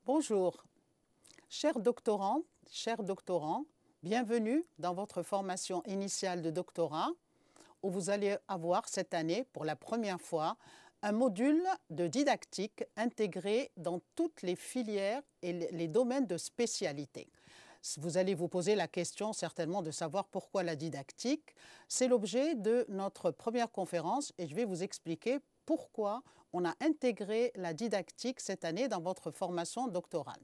Bonjour, chers doctorants, chers doctorants, bienvenue dans votre formation initiale de doctorat où vous allez avoir cette année pour la première fois un module de didactique intégré dans toutes les filières et les domaines de spécialité. Vous allez vous poser la question certainement de savoir pourquoi la didactique. C'est l'objet de notre première conférence et je vais vous expliquer pourquoi on a intégré la didactique cette année dans votre formation doctorale.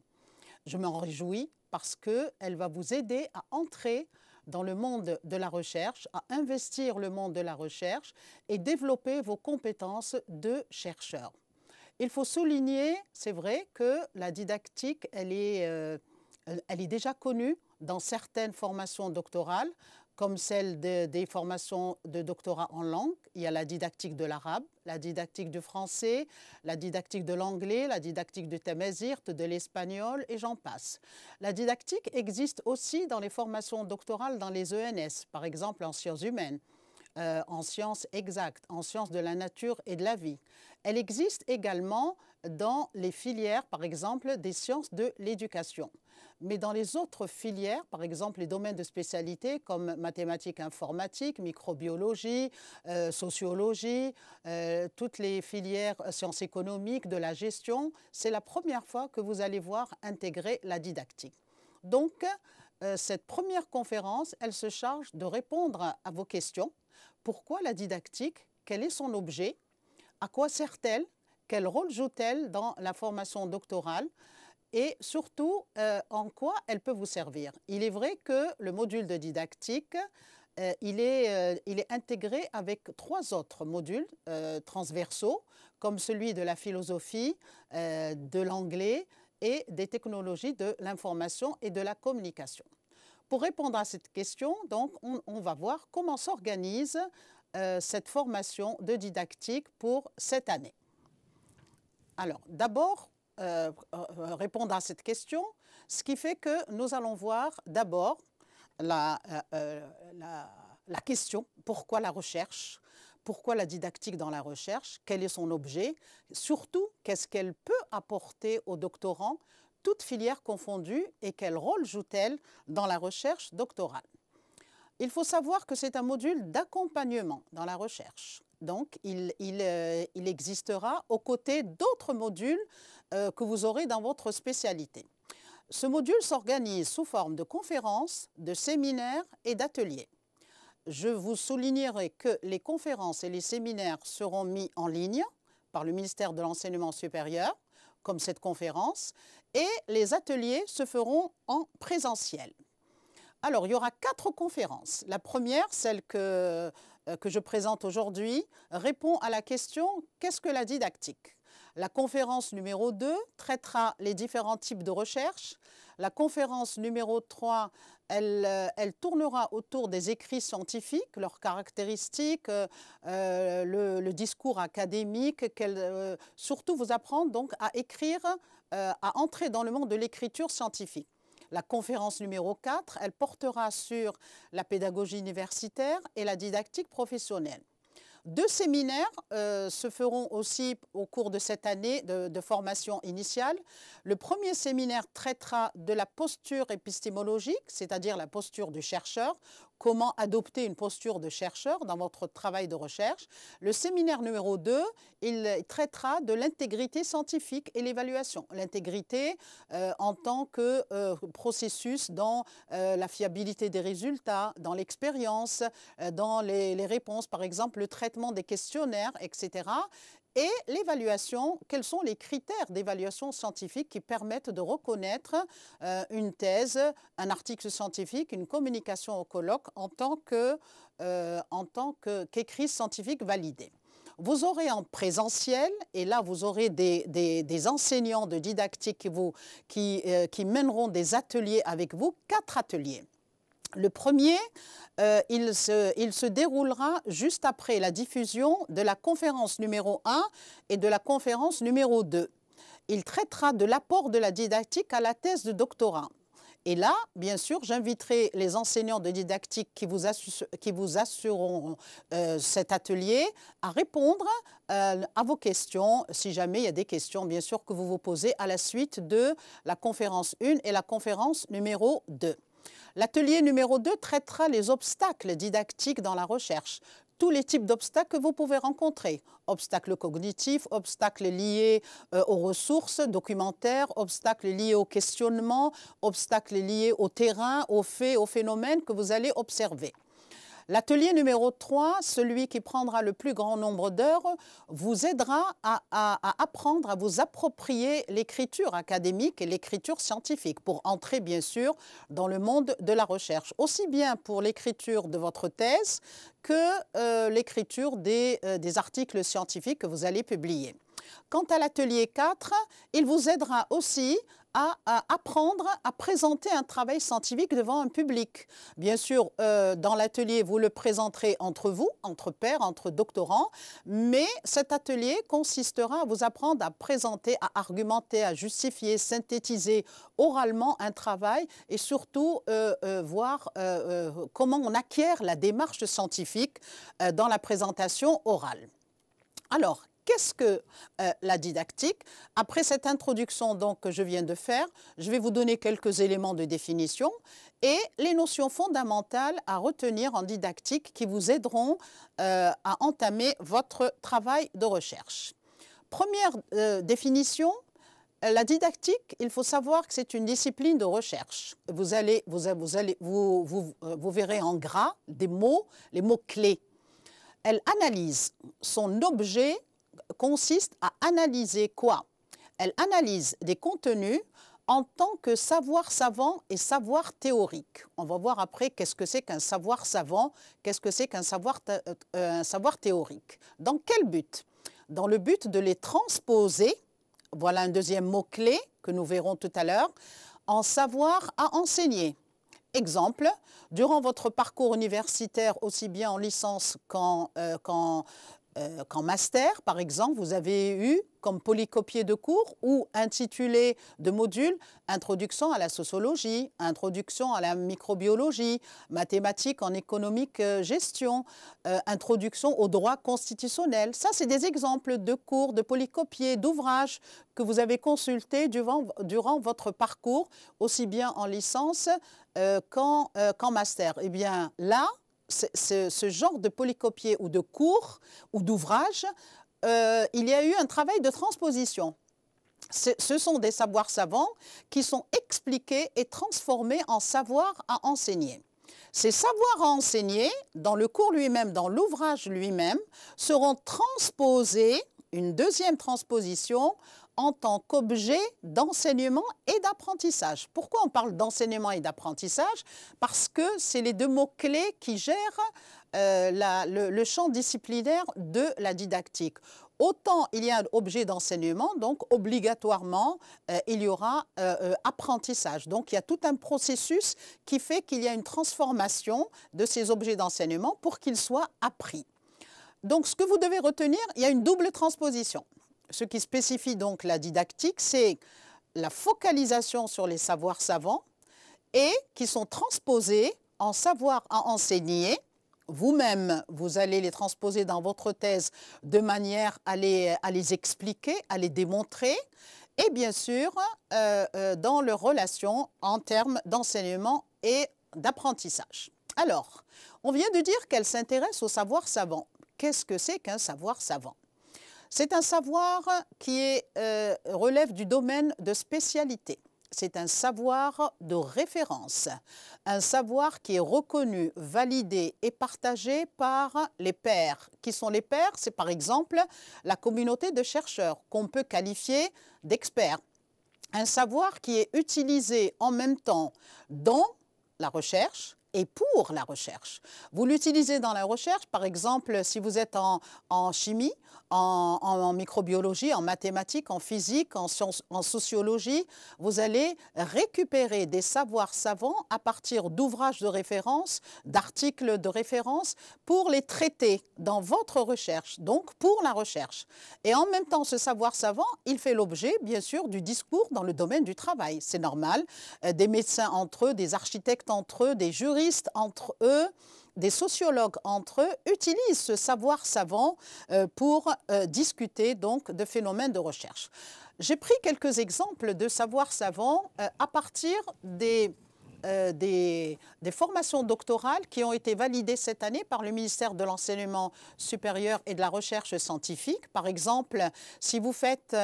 Je m'en réjouis parce qu'elle va vous aider à entrer dans le monde de la recherche, à investir le monde de la recherche et développer vos compétences de chercheur. Il faut souligner, c'est vrai, que la didactique, elle est déjà connue dans certaines formations doctorales, comme celle des formations de doctorat en langue. Il y a la didactique de l'arabe, la didactique du français, la didactique de l'anglais, la didactique du tamazight, de l'espagnol, et j'en passe. La didactique existe aussi dans les formations doctorales dans les ENS, par exemple en sciences humaines, en sciences exactes, en sciences de la nature et de la vie. Elle existe également dans les filières, par exemple, des sciences de l'éducation. Mais dans les autres filières, par exemple les domaines de spécialité comme mathématiques, informatique, microbiologie, sociologie, toutes les filières sciences économiques, de la gestion, c'est la première fois que vous allez voir intégrer la didactique. Donc, cette première conférence, elle se charge de répondre à vos questions. Pourquoi la didactique? Quel est son objet? À quoi sert-elle? Quel rôle joue-t-elle dans la formation doctorale? Et surtout, en quoi elle peut vous servir? Il est vrai que le module de didactique, il est intégré avec 3 autres modules transversaux, comme celui de la philosophie, de l'anglais et des technologies de l'information et de la communication. Pour répondre à cette question, donc, on va voir comment s'organise cette formation de didactique pour cette année. Alors, d'abord, répondre à cette question, ce qui fait que nous allons voir d'abord la question, pourquoi la recherche? Pourquoi la didactique dans la recherche? Quel est son objet? Surtout, qu'est-ce qu'elle peut apporter aux doctorants, toutes filières confondues, et quel rôle joue-t-elle dans la recherche doctorale? Il faut savoir que c'est un module d'accompagnement dans la recherche. Donc, il existera aux côtés d'autres modules que vous aurez dans votre spécialité. Ce module s'organise sous forme de conférences, de séminaires et d'ateliers. Je vous soulignerai que les conférences et les séminaires seront mis en ligne par le ministère de l'Enseignement supérieur, comme cette conférence, et les ateliers se feront en présentiel. Alors, il y aura 4 conférences. La première, celle que je présente aujourd'hui, répond à la question « Qu'est-ce que la didactique ?» La conférence numéro 2 traitera les différents types de recherche. La conférence numéro 3, elle tournera autour des écrits scientifiques, leurs caractéristiques, le discours académique, surtout vous apprendre donc à écrire, à entrer dans le monde de l'écriture scientifique. La conférence numéro 4, elle portera sur la pédagogie universitaire et la didactique professionnelle. 2 séminaires se feront aussi au cours de cette année de formation initiale. Le premier séminaire traitera de la posture épistémologique, c'est-à-dire la posture du chercheur, comment adopter une posture de chercheur dans votre travail de recherche. Le séminaire numéro 2, il traitera de l'intégrité scientifique et l'évaluation. L'intégrité en tant que processus dans la fiabilité des résultats, dans l'expérience, dans les réponses, par exemple le traitement des questionnaires, etc. Et l'évaluation, quels sont les critères d'évaluation scientifique qui permettent de reconnaître une thèse, un article scientifique, une communication au colloque en tant qu'écrit scientifique validé. Vous aurez en présentiel, et là vous aurez des enseignants de didactique qui mèneront des ateliers avec vous, 4 ateliers. Le premier, il se déroulera juste après la diffusion de la conférence numéro 1 et de la conférence numéro 2. Il traitera de l'apport de la didactique à la thèse de doctorat. Et là, bien sûr, j'inviterai les enseignants de didactique qui vous assureront cet atelier à répondre à vos questions, si jamais il y a des questions, bien sûr, que vous vous posez à la suite de la conférence 1 et la conférence numéro 2. L'atelier numéro 2 traitera les obstacles didactiques dans la recherche. Tous les types d'obstacles que vous pouvez rencontrer. Obstacles cognitifs, obstacles liés aux ressources documentaires, obstacles liés au questionnement, obstacles liés au terrain, aux faits, aux phénomènes que vous allez observer. L'atelier numéro 3, celui qui prendra le plus grand nombre d'heures, vous aidera à apprendre, à vous approprier l'écriture académique et l'écriture scientifique pour entrer bien sûr dans le monde de la recherche, aussi bien pour l'écriture de votre thèse que l'écriture des articles scientifiques que vous allez publier. Quant à l'atelier 4, il vous aidera aussi à apprendre à présenter un travail scientifique devant un public. Bien sûr, dans l'atelier, vous le présenterez entre vous, entre pairs, entre doctorants, mais cet atelier consistera à vous apprendre à présenter, à argumenter, à justifier, synthétiser oralement un travail et surtout voir comment on acquiert la démarche scientifique dans la présentation orale. Alors, qu'est-ce que la didactique? Après cette introduction donc, que je viens de faire, je vais vous donner quelques éléments de définition et les notions fondamentales à retenir en didactique qui vous aideront à entamer votre travail de recherche. Première définition, la didactique, il faut savoir que c'est une discipline de recherche. Vous verrez en gras des mots, les mots-clés. Elle analyse son objet consiste à analyser quoi? Elle analyse des contenus en tant que savoir savant et savoir théorique. On va voir après qu'est-ce que c'est qu'un savoir savant, qu'est-ce que c'est qu'un savoir théorique. Dans quel but? Dans le but de les transposer, voilà un deuxième mot-clé que nous verrons tout à l'heure, en savoir à enseigner. Exemple, durant votre parcours universitaire, aussi bien en licence qu'en master, par exemple, vous avez eu comme polycopier de cours ou intitulé de module « Introduction à la sociologie »,« Introduction à la microbiologie »,« Mathématiques en économique gestion »,« Introduction au droit constitutionnel ». Ça, c'est des exemples de cours, de polycopiés, d'ouvrages que vous avez consultés durant votre parcours, aussi bien en licence qu'en master. Eh bien, là, ce genre de polycopier ou de cours ou d'ouvrage, il y a eu un travail de transposition. Ce sont des savoirs savants qui sont expliqués et transformés en savoirs à enseigner. Ces savoirs à enseigner, dans le cours lui-même, dans l'ouvrage lui-même, seront transposés, une deuxième transposition, en tant qu'objet d'enseignement et d'apprentissage. Pourquoi on parle d'enseignement et d'apprentissage? Parce que c'est les deux mots-clés qui gèrent le champ disciplinaire de la didactique. Autant il y a un objet d'enseignement, donc obligatoirement, il y aura apprentissage. Donc il y a tout un processus qui fait qu'il y a une transformation de ces objets d'enseignement pour qu'ils soient appris. Donc ce que vous devez retenir, il y a une double transposition. Ce qui spécifie donc la didactique, c'est la focalisation sur les savoirs savants et qui sont transposés en savoir à enseigner. Vous-même, vous allez les transposer dans votre thèse de manière à les expliquer, à les démontrer et bien sûr dans leur relation en termes d'enseignement et d'apprentissage. Alors, on vient de dire qu'elle s'intéresse au savoir savant. Qu'est-ce que c'est qu'un savoir savant? C'est un savoir qui relève du domaine de spécialité. C'est un savoir de référence, un savoir qui est reconnu, validé et partagé par les pairs. Qui sont les pairs? C'est par exemple la communauté de chercheurs qu'on peut qualifier d'experts. Un savoir qui est utilisé en même temps dans la recherche, et pour la recherche. Vous l'utilisez dans la recherche, par exemple, si vous êtes en chimie, en microbiologie, en mathématiques, en physique, en sciences, en sociologie, vous allez récupérer des savoirs savants à partir d'ouvrages de référence, d'articles de référence pour les traiter dans votre recherche, donc pour la recherche. Et en même temps, ce savoir savant, il fait l'objet, bien sûr, du discours dans le domaine du travail. C'est normal, des médecins entre eux, des architectes entre eux, des juristes entre eux, des sociologues entre eux utilisent ce savoir savant pour discuter donc de phénomènes de recherche. J'ai pris quelques exemples de savoir savant à partir des formations doctorales qui ont été validées cette année par le ministère de l'Enseignement supérieur et de la Recherche scientifique. Par exemple, si vous faites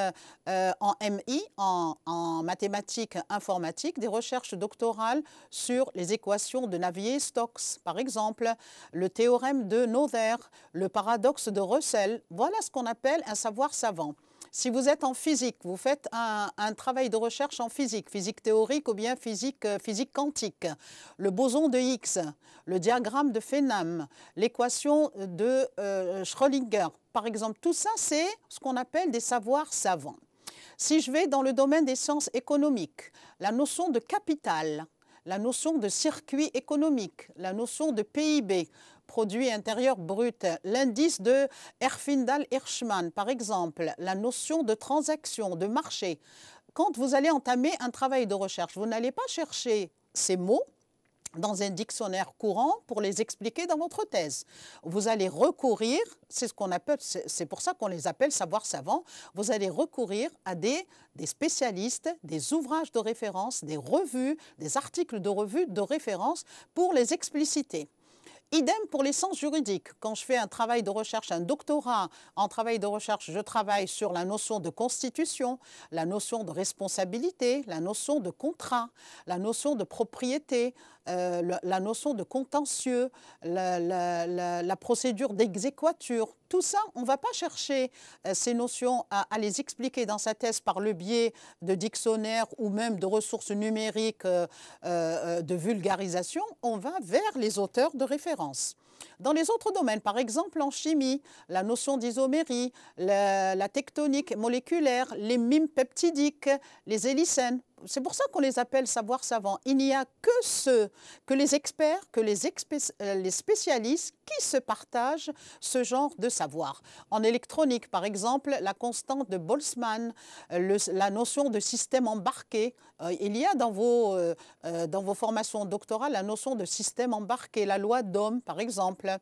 en MI, en mathématiques informatiques, des recherches doctorales sur les équations de Navier-Stokes, par exemple, le théorème de Noether, le paradoxe de Russell, voilà ce qu'on appelle un savoir savant. Si vous êtes en physique, vous faites un travail de recherche en physique, physique théorique ou bien physique quantique, le boson de Higgs, le diagramme de Phénam, l'équation de Schrödinger, par exemple, tout ça, c'est ce qu'on appelle des savoirs savants. Si je vais dans le domaine des sciences économiques, la notion de capital, la notion de circuit économique, la notion de PIB, produit intérieur brut, l'indice de Herfindahl-Hirschman, par exemple, la notion de transaction, de marché. Quand vous allez entamer un travail de recherche, vous n'allez pas chercher ces mots dans un dictionnaire courant pour les expliquer dans votre thèse. Vous allez recourir, c'est ce qu'on appelle, c'est pour ça qu'on les appelle savoirs savants, vous allez recourir à des spécialistes, des ouvrages de référence, des revues, des articles de revues de référence pour les expliciter. Idem pour les sciences juridiques. Quand je fais un travail de recherche, un doctorat en travail de recherche, je travaille sur la notion de constitution, la notion de responsabilité, la notion de contrat, la notion de propriété, la notion de contentieux, la procédure d'exéquatur. Tout ça, on ne va pas chercher ces notions à les expliquer dans sa thèse par le biais de dictionnaires ou même de ressources numériques de vulgarisation. On va vers les auteurs de référence. Dans les autres domaines, par exemple en chimie, la notion d'isomérie, la tectonique moléculaire, les mimes peptidiques, les hélicènes, c'est pour ça qu'on les appelle savoirs savants. Il n'y a que les experts, que les spécialistes qui se partagent ce genre de savoir. En électronique, par exemple, la constante de Boltzmann, la notion de système embarqué. Il y a dans vos formations doctorales la notion de système embarqué, la loi d'Ohm, par exemple.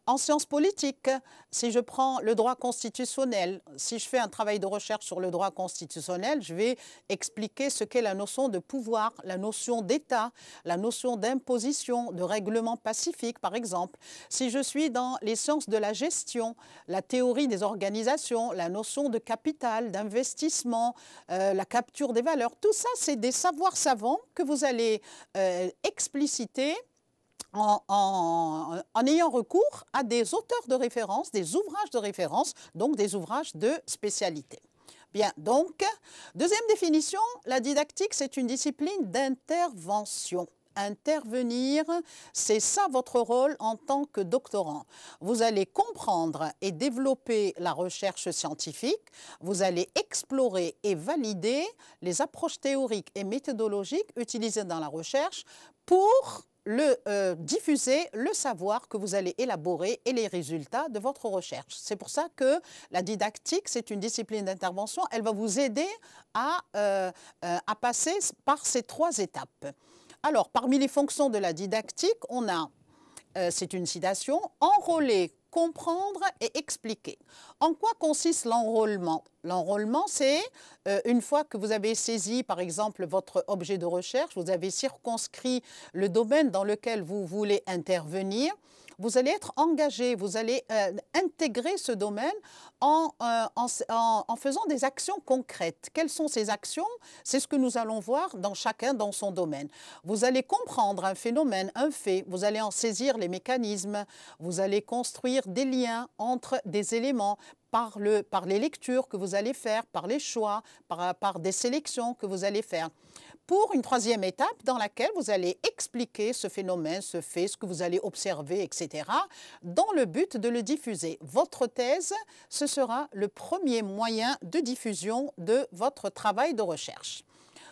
En sciences politiques, si je prends le droit constitutionnel, si je fais un travail de recherche sur le droit constitutionnel, je vais expliquer ce qu'est la notion de pouvoir, la notion d'État, la notion d'imposition, de règlement pacifique, par exemple. Si je suis dans les sciences de la gestion, la théorie des organisations, la notion de capital, d'investissement, la capture des valeurs, tout ça, c'est des savoirs savants que vous allez expliciter en ayant recours à des auteurs de référence, des ouvrages de référence, donc des ouvrages de spécialité. Bien, donc, deuxième définition, la didactique, c'est une discipline d'intervention. Intervenir, c'est ça votre rôle en tant que doctorant. Vous allez comprendre et développer la recherche scientifique, vous allez explorer et valider les approches théoriques et méthodologiques utilisées dans la recherche pour diffuser le savoir que vous allez élaborer et les résultats de votre recherche. C'est pour ça que la didactique, c'est une discipline d'intervention. Elle va vous aider à passer par ces trois étapes. Alors, parmi les fonctions de la didactique, on a, c'est une citation, enrôler, comprendre et expliquer. En quoi consiste l'enrôlement? L'enrôlement, c'est une fois que vous avez saisi, par exemple, votre objet de recherche, vous avez circonscrit le domaine dans lequel vous voulez intervenir, vous allez être engagé, vous allez intégrer ce domaine en faisant des actions concrètes. Quelles sont ces actions? C'est ce que nous allons voir dans chacun dans son domaine. Vous allez comprendre un phénomène, un fait, vous allez en saisir les mécanismes, vous allez construire des liens entre des éléments par les lectures que vous allez faire, par les choix, par des sélections que vous allez faire. pour une troisième étape dans laquelle vous allez expliquer ce phénomène, ce fait, ce que vous allez observer, etc., dans le but de le diffuser. Votre thèse, ce sera le premier moyen de diffusion de votre travail de recherche.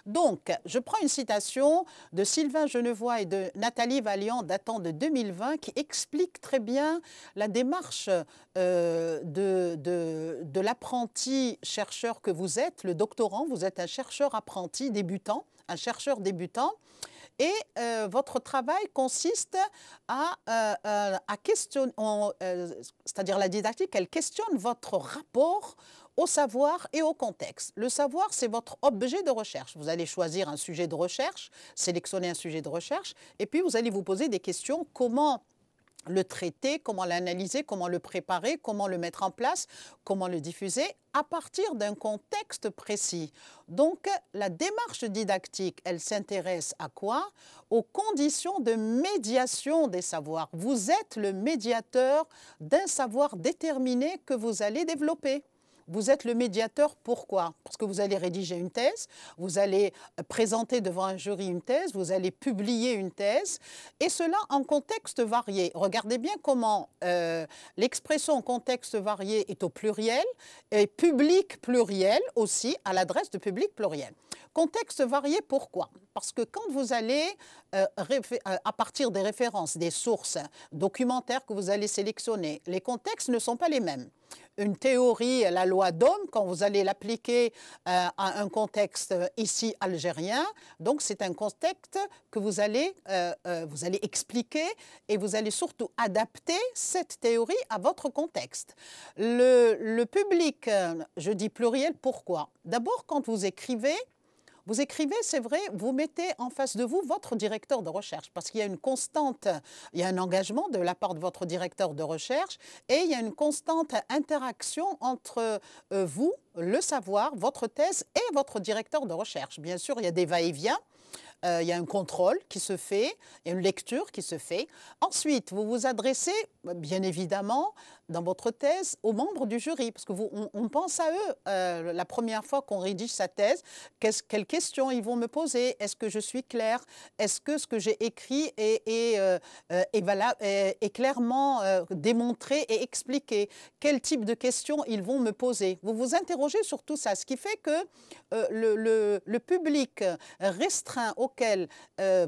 Donc, je prends une citation de Sylvain Genevoix et de Nathalie Valiant datant de 2020 qui explique très bien la démarche de l'apprenti chercheur que vous êtes, le doctorant. Vous êtes un chercheur apprenti débutant, un chercheur débutant. Et votre travail consiste à questionner, c'est-à-dire la didactique, elle questionne votre rapport au savoir et au contexte. Le savoir, c'est votre objet de recherche. Vous allez choisir un sujet de recherche, sélectionner un sujet de recherche, et puis vous allez vous poser des questions. Comment le traiter, comment l'analyser, comment le préparer, comment le mettre en place, comment le diffuser à partir d'un contexte précis. Donc, la démarche didactique, elle s'intéresse à quoi? Aux conditions de médiation des savoirs. Vous êtes le médiateur d'un savoir déterminé que vous allez développer. Vous êtes le médiateur, pourquoi? Parce que vous allez rédiger une thèse, vous allez présenter devant un jury une thèse, vous allez publier une thèse, et cela en contexte varié. Regardez bien comment l'expression contexte varié est au pluriel, et public pluriel aussi, à l'adresse de public pluriel. Contexte varié, pourquoi? Parce que quand vous allez, à partir des références, des sources documentaires que vous allez sélectionner, les contextes ne sont pas les mêmes. Une théorie, la loi d'Ohm, quand vous allez l'appliquer à un contexte ici algérien, donc c'est un contexte que vous allez expliquer et vous allez surtout adapter cette théorie à votre contexte. Le public, je dis pluriel, pourquoi? D'abord, quand vous écrivez, c'est vrai, vous mettez en face de vous votre directeur de recherche parce qu'il y a une constante, il y a un engagement de la part de votre directeur de recherche et il y a une constante interaction entre vous, le savoir, votre thèse et votre directeur de recherche. Bien sûr, il y a des va-et-vient. Il y a un contrôle qui se fait, il y a une lecture qui se fait. Ensuite, vous vous adressez, bien évidemment, dans votre thèse, aux membres du jury, parce qu'on pense à eux la première fois qu'on rédige sa thèse. Quelles questions ils vont me poser? Est-ce que je suis claire? Est-ce que ce que j'ai écrit est clairement démontré et expliqué? Quel type de questions ils vont me poser? Vous vous interrogez sur tout ça, ce qui fait que le public restreint auquel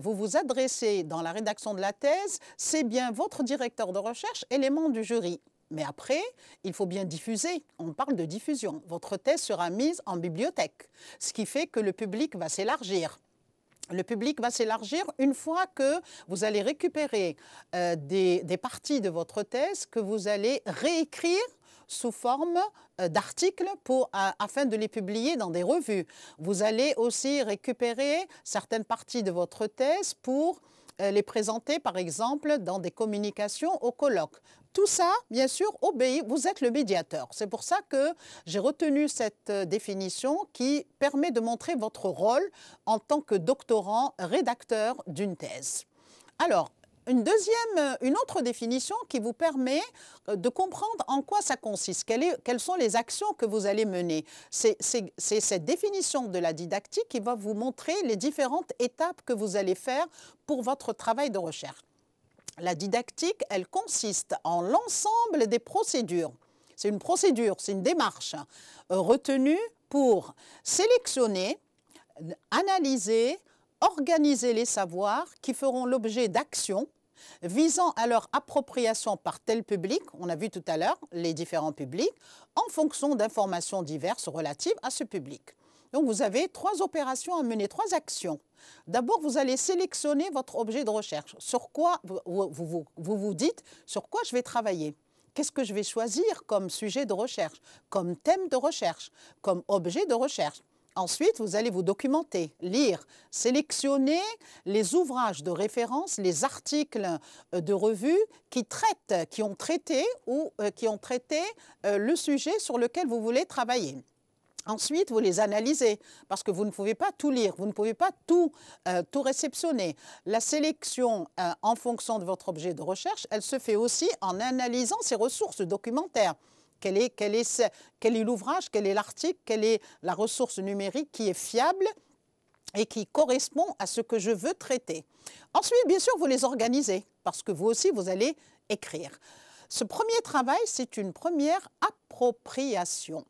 vous vous adressez dans la rédaction de la thèse, c'est bien votre directeur de recherche et les membres du jury. Mais après, il faut bien diffuser. On parle de diffusion. Votre thèse sera mise en bibliothèque, ce qui fait que le public va s'élargir. Le public va s'élargir une fois que vous allez récupérer des parties de votre thèse que vous allez réécrire sous forme d'articles afin de les publier dans des revues. Vous allez aussi récupérer certaines parties de votre thèse pour les présenter, par exemple, dans des communications au colloque. Tout ça, bien sûr, obéit, vous êtes le médiateur. C'est pour ça que j'ai retenu cette définition qui permet de montrer votre rôle en tant que doctorant, rédacteur d'une thèse. Alors, une autre définition qui vous permet de comprendre en quoi ça consiste, quelles sont les actions que vous allez mener. C'est cette définition de la didactique qui va vous montrer les différentes étapes que vous allez faire pour votre travail de recherche. La didactique, elle consiste en l'ensemble des procédures. C'est une procédure, c'est une démarche retenue pour sélectionner, analyser, organiser les savoirs qui feront l'objet d'actions visant à leur appropriation par tel public, on a vu tout à l'heure les différents publics, en fonction d'informations diverses relatives à ce public. Donc vous avez 3 opérations à mener, 3 actions. D'abord, vous allez sélectionner votre objet de recherche. Sur quoi vous dites sur quoi je vais travailler. Qu'est-ce que je vais choisir comme sujet de recherche, comme thème de recherche, comme objet de recherche. Ensuite, vous allez vous documenter, lire, sélectionner les ouvrages de référence, les articles de revue qui ont traité le sujet sur lequel vous voulez travailler. Ensuite, vous les analysez parce que vous ne pouvez pas tout lire, vous ne pouvez pas tout réceptionner. La sélection en fonction de votre objet de recherche, elle se fait aussi en analysant ses ressources documentaires. Quel est l'ouvrage, quel est l'article, quelle est la ressource numérique qui est fiable et qui correspond à ce que je veux traiter. Ensuite, bien sûr, vous les organisez parce que vous aussi, vous allez écrire. Ce premier travail, c'est une première appropriation.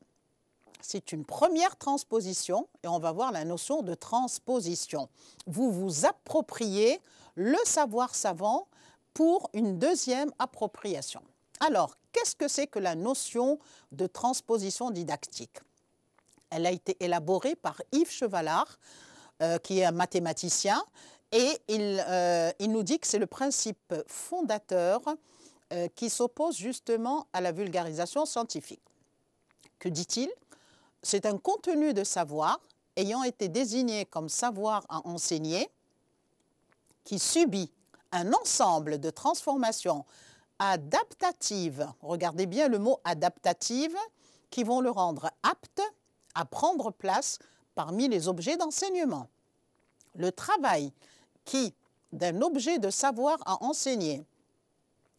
C'est une première transposition et on va voir la notion de transposition. Vous vous appropriez le savoir savant pour une deuxième appropriation. Alors, qu'est-ce que c'est que la notion de transposition didactique? Elle a été élaborée par Yves Chevalard, qui est un mathématicien, et il nous dit que c'est le principe fondateur qui s'oppose justement à la vulgarisation scientifique. Que dit-il? C'est un contenu de savoir ayant été désigné comme savoir à enseigner qui subit un ensemble de transformations adaptatives, regardez bien le mot adaptative, qui vont le rendre apte à prendre place parmi les objets d'enseignement. Le travail qui, d'un objet de savoir à enseigner,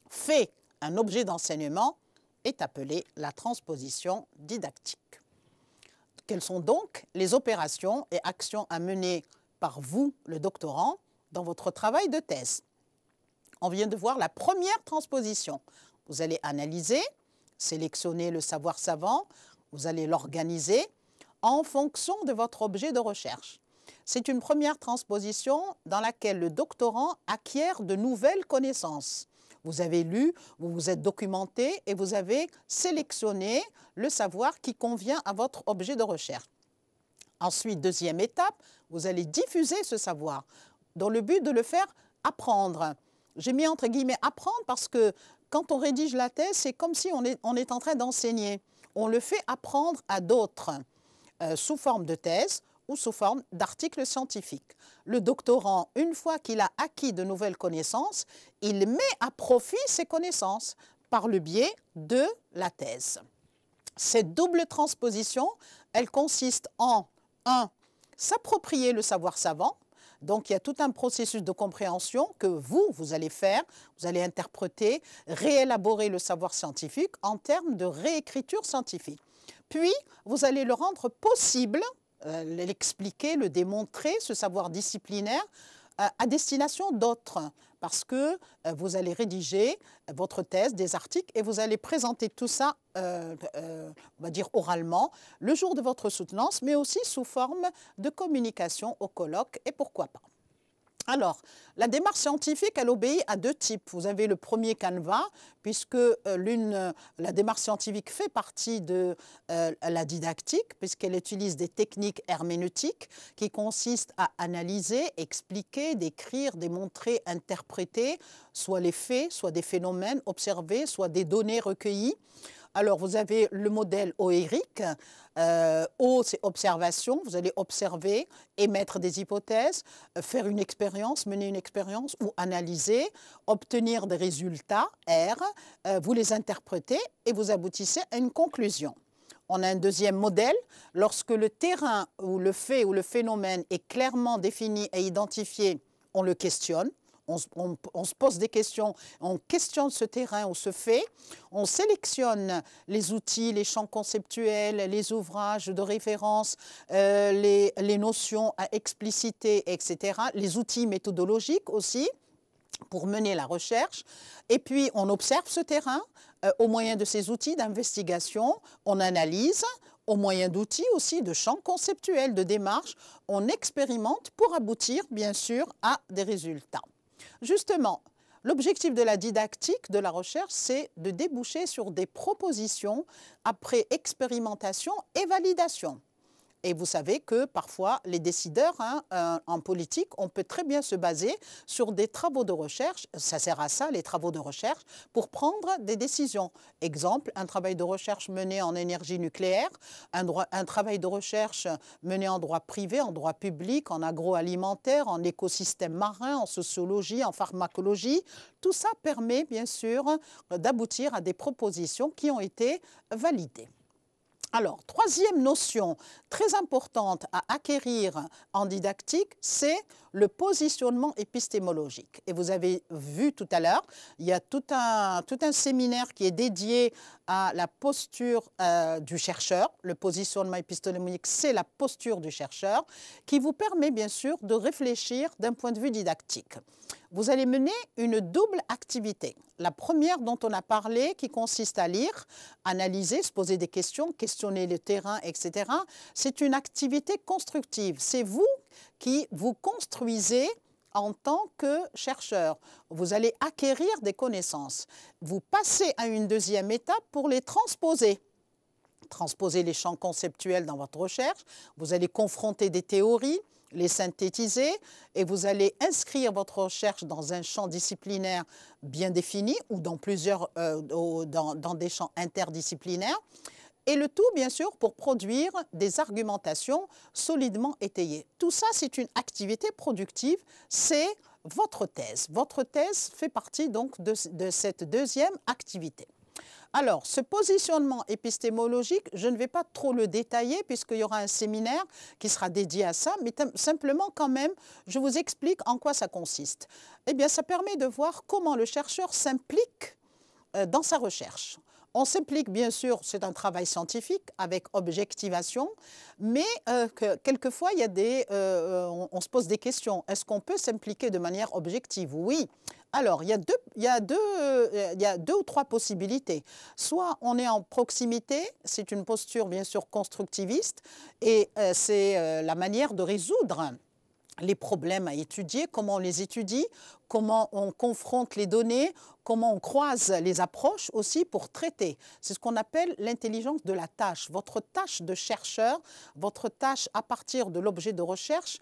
fait un objet d'enseignement est appelé la transposition didactique. Quelles sont donc les opérations et actions à mener par vous, le doctorant, dans votre travail de thèse? On vient de voir la première transposition. Vous allez analyser, sélectionner le savoir savant, vous allez l'organiser en fonction de votre objet de recherche. C'est une première transposition dans laquelle le doctorant acquiert de nouvelles connaissances. Vous avez lu, vous vous êtes documenté et vous avez sélectionné le savoir qui convient à votre objet de recherche. Ensuite, deuxième étape, vous allez diffuser ce savoir dans le but de le faire apprendre. J'ai mis entre guillemets apprendre parce que quand on rédige la thèse, c'est comme si on est en train d'enseigner. On le fait apprendre à d'autres sous forme de thèse ou sous forme d'articles scientifiques. Le doctorant, une fois qu'il a acquis de nouvelles connaissances, il met à profit ces connaissances par le biais de la thèse. Cette double transposition, elle consiste en 1. S'approprier le savoir savant. Donc, il y a tout un processus de compréhension que vous allez faire. Vous allez interpréter, réélaborer le savoir scientifique en termes de réécriture scientifique. Puis, vous allez le rendre possible, l'expliquer, le démontrer, ce savoir disciplinaire, à destination d'autres, parce que vous allez rédiger votre thèse, des articles, et vous allez présenter tout ça, on va dire oralement, le jour de votre soutenance, mais aussi sous forme de communication au colloque, et pourquoi pas. Alors, la démarche scientifique, elle obéit à deux types. Vous avez le premier canevas, puisque la démarche scientifique fait partie de la didactique, puisqu'elle utilise des techniques herméneutiques qui consistent à analyser, expliquer, décrire, démontrer, interpréter, soit les faits, soit des phénomènes observés, soit des données recueillies. Alors, vous avez le modèle oérique. O, c'est observation. Vous allez observer, émettre des hypothèses, faire une expérience, mener une expérience ou analyser, obtenir des résultats, R. Vous les interprétez et vous aboutissez à une conclusion. On a un deuxième modèle. Lorsque le terrain ou le fait ou le phénomène est clairement défini et identifié, on le questionne. On se pose des questions, on questionne ce terrain ou ce fait, on sélectionne les outils, les champs conceptuels, les ouvrages de référence, les notions à expliciter, etc., les outils méthodologiques aussi pour mener la recherche. Et puis, on observe ce terrain au moyen de ces outils d'investigation, on analyse, au moyen d'outils aussi, de champs conceptuels, de démarches, on expérimente pour aboutir, bien sûr, à des résultats. Justement, l'objectif de la didactique, de la recherche, c'est de déboucher sur des propositions après expérimentation et validation. Et vous savez que parfois, les décideurs en politique, on peut très bien se baser sur des travaux de recherche, ça sert à ça, les travaux de recherche, pour prendre des décisions. Exemple, un travail de recherche mené en énergie nucléaire, un travail de recherche mené en droit privé, en droit public, en agroalimentaire, en écosystème marin, en sociologie, en pharmacologie. Tout ça permet bien sûr d'aboutir à des propositions qui ont été validées. Alors, troisième notion très importante à acquérir en didactique, c'est le positionnement épistémologique. Et vous avez vu tout à l'heure, il y a tout un séminaire qui est dédié à la posture du chercheur. Le positionnement épistémologique, c'est la posture du chercheur qui vous permet bien sûr de réfléchir d'un point de vue didactique. Vous allez mener une double activité. La première dont on a parlé, qui consiste à lire, analyser, se poser des questions, questionner le terrain, etc. C'est une activité constructive. C'est vous qui vous construisez en tant que chercheur. Vous allez acquérir des connaissances. Vous passez à une deuxième étape pour les transposer. Transposer les champs conceptuels dans votre recherche. Vous allez confronter des théories, les synthétiser et vous allez inscrire votre recherche dans un champ disciplinaire bien défini ou dans plusieurs, dans des champs interdisciplinaires. Et le tout, bien sûr, pour produire des argumentations solidement étayées. Tout ça, c'est une activité productive, c'est votre thèse. Votre thèse fait partie donc de cette deuxième activité. Alors, ce positionnement épistémologique, je ne vais pas trop le détailler puisqu'il y aura un séminaire qui sera dédié à ça, mais simplement quand même, je vous explique en quoi ça consiste. Eh bien, ça permet de voir comment le chercheur s'implique dans sa recherche. On s'implique, bien sûr, c'est un travail scientifique avec objectivation, mais quelquefois, il y a on se pose des questions. Est-ce qu'on peut s'impliquer de manière objective? Oui. Alors, il y a deux ou trois possibilités. Soit on est en proximité, c'est une posture, bien sûr, constructiviste, et c'est la manière de résoudre les problèmes à étudier, comment on les étudie, comment on confronte les données, comment on croise les approches aussi pour traiter. C'est ce qu'on appelle l'intelligence de la tâche. Votre tâche de chercheur, votre tâche à partir de l'objet de recherche,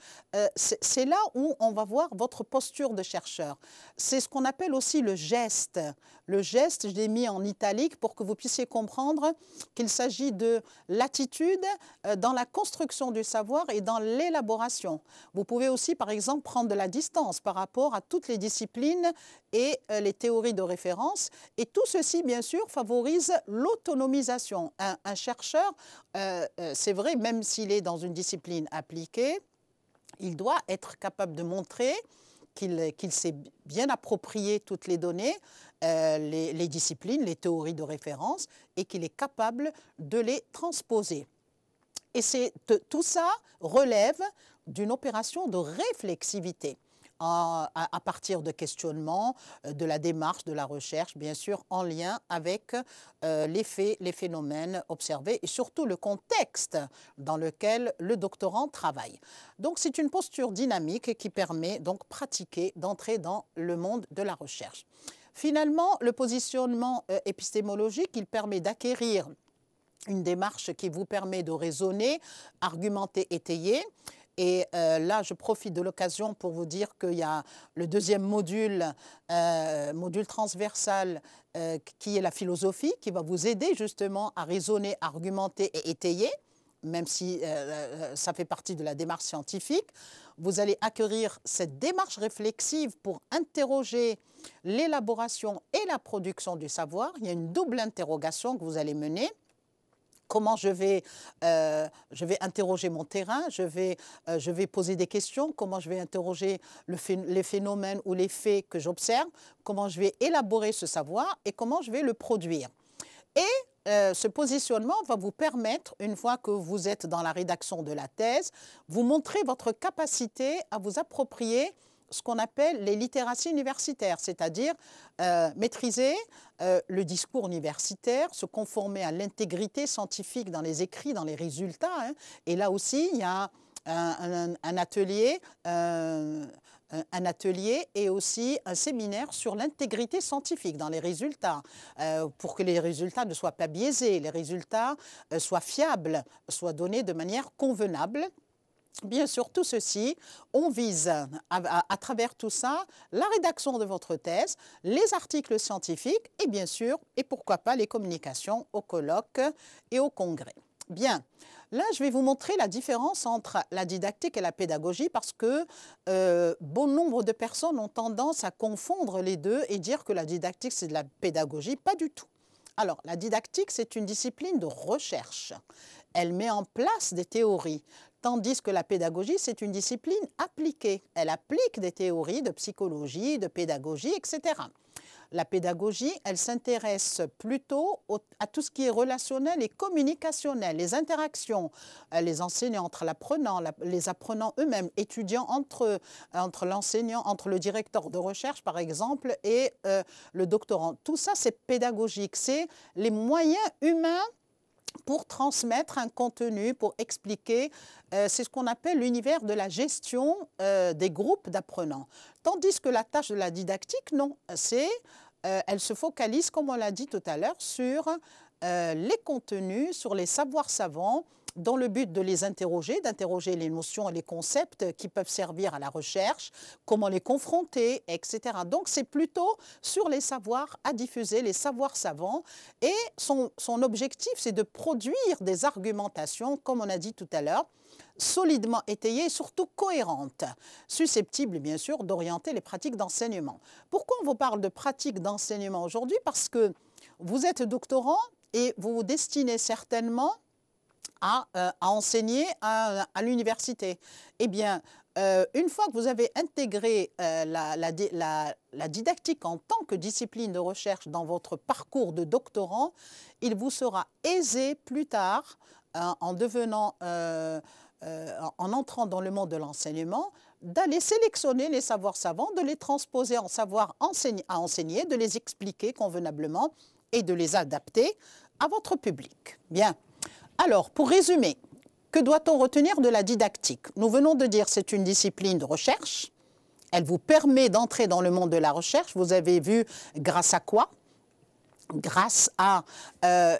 c'est là où on va voir votre posture de chercheur. C'est ce qu'on appelle aussi le geste. Le geste, je l'ai mis en italique pour que vous puissiez comprendre qu'il s'agit de l'attitude dans la construction du savoir et dans l'élaboration. Vous pouvez aussi, par exemple, prendre de la distance par rapport à toutes les disciplines et les théories de référence. Et tout ceci, bien sûr, favorise l'autonomisation. Un chercheur, c'est vrai, même s'il est dans une discipline appliquée, il doit être capable de montrer qu'il s'est bien approprié toutes les données, les disciplines, les théories de référence, et qu'il est capable de les transposer. Et tout ça relève d'une opération de réflexivité à partir de questionnements, de la démarche, de la recherche, bien sûr, en lien avec les faits, les phénomènes observés et surtout le contexte dans lequel le doctorant travaille. Donc, c'est une posture dynamique qui permet donc pratiquer, d'entrer dans le monde de la recherche. Finalement, le positionnement épistémologique, il permet d'acquérir une démarche qui vous permet de raisonner, argumenter, étayer. Et là, je profite de l'occasion pour vous dire qu'il y a le deuxième module, module transversal, qui est la philosophie, qui va vous aider justement à raisonner, argumenter et étayer, même si ça fait partie de la démarche scientifique. Vous allez acquérir cette démarche réflexive pour interroger l'élaboration et la production du savoir. Il y a une double interrogation que vous allez mener. Comment je vais interroger mon terrain, je vais poser des questions, comment je vais interroger les phénomènes ou les faits que j'observe, comment je vais élaborer ce savoir et comment je vais le produire. Et ce positionnement va vous permettre, une fois que vous êtes dans la rédaction de la thèse, vous montrer votre capacité à vous approprier ce qu'on appelle les littératies universitaires, c'est-à-dire maîtriser le discours universitaire, se conformer à l'intégrité scientifique dans les écrits, dans les résultats. Hein. Et là aussi, il y a un atelier et aussi un séminaire sur l'intégrité scientifique dans les résultats, pour que les résultats ne soient pas biaisés, les résultats soient fiables, soient donnés de manière convenable. Bien sûr, tout ceci, on vise à travers tout ça la rédaction de votre thèse, les articles scientifiques et bien sûr, et pourquoi pas, les communications au colloque et au congrès. Bien, là, je vais vous montrer la différence entre la didactique et la pédagogie parce que bon nombre de personnes ont tendance à confondre les deux et dire que la didactique, c'est de la pédagogie. Pas du tout. Alors, la didactique, c'est une discipline de recherche. Elle met en place des théories, tandis que la pédagogie, c'est une discipline appliquée. Elle applique des théories de psychologie, de pédagogie, etc. La pédagogie, elle s'intéresse plutôt à tout ce qui est relationnel et communicationnel, les interactions, les enseignants entre l'apprenant, les apprenants eux-mêmes, étudiants entre l'enseignant, entre le directeur de recherche par exemple et le doctorant. Tout ça, c'est pédagogique, c'est les moyens humains pour transmettre un contenu, pour expliquer. C'est ce qu'on appelle l'univers de la gestion des groupes d'apprenants. Tandis que la tâche de la didactique, non, elle se focalise, comme on l'a dit tout à l'heure, sur les contenus, sur les savoirs savants, dans le but de les interroger, d'interroger les notions et les concepts qui peuvent servir à la recherche, comment les confronter, etc. Donc, c'est plutôt sur les savoirs à diffuser, les savoirs savants. Et son objectif, c'est de produire des argumentations, comme on a dit tout à l'heure, solidement étayées et surtout cohérentes, susceptibles, bien sûr, d'orienter les pratiques d'enseignement. Pourquoi on vous parle de pratiques d'enseignement aujourd'hui? Parce que vous êtes doctorant et vous vous destinez certainement à enseigner à l'université. Eh bien, une fois que vous avez intégré la didactique en tant que discipline de recherche dans votre parcours de doctorant, il vous sera aisé plus tard, en entrant dans le monde de l'enseignement, d'aller sélectionner les savoirs savants, de les transposer en savoir à enseigner, de les expliquer convenablement et de les adapter à votre public. Bien. Alors, pour résumer, que doit-on retenir de la didactique? Nous venons de dire que c'est une discipline de recherche. Elle vous permet d'entrer dans le monde de la recherche. Vous avez vu grâce à quoi? Grâce à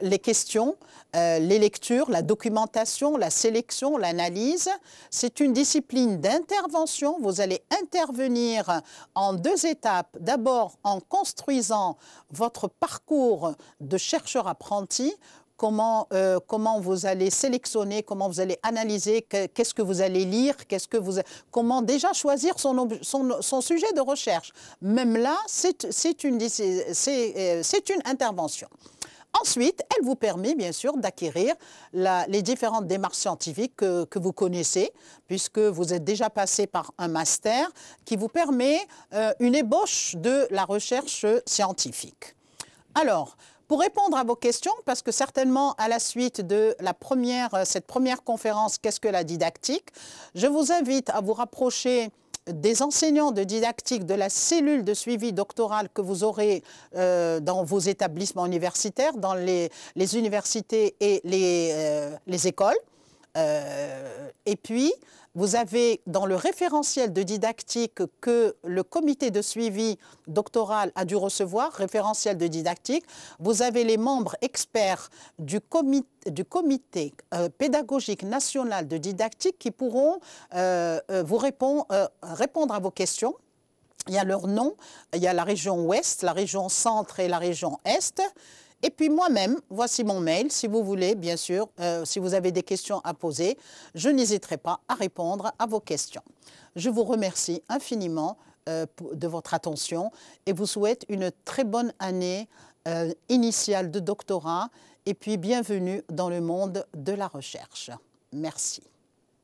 les questions, les lectures, la documentation, la sélection, l'analyse. C'est une discipline d'intervention. Vous allez intervenir en deux étapes. D'abord, en construisant votre parcours de chercheur apprenti. Comment vous allez sélectionner, comment vous allez analyser, qu'est-ce que vous allez lire, comment déjà choisir son sujet de recherche. Même là, c'est une intervention. Ensuite, elle vous permet bien sûr d'acquérir les différentes démarches scientifiques que vous connaissez, puisque vous êtes déjà passé par un master qui vous permet une ébauche de la recherche scientifique. Alors, pour répondre à vos questions, parce que certainement à la suite de cette première conférence « Qu'est-ce que la didactique ?», je vous invite à vous rapprocher des enseignants de didactique de la cellule de suivi doctoral que vous aurez dans vos établissements universitaires, dans les universités et les écoles. Et puis, vous avez dans le référentiel de didactique que le comité de suivi doctoral a dû recevoir, référentiel de didactique, vous avez les membres experts du comité pédagogique national de didactique qui pourront vous répondre à vos questions. Il y a leur nom, il y a la région ouest, la région centre et la région est. Et puis moi-même, voici mon mail, si vous voulez, bien sûr, si vous avez des questions à poser, je n'hésiterai pas à répondre à vos questions. Je vous remercie infiniment de votre attention et vous souhaite une très bonne année initiale de doctorat et puis bienvenue dans le monde de la recherche. Merci.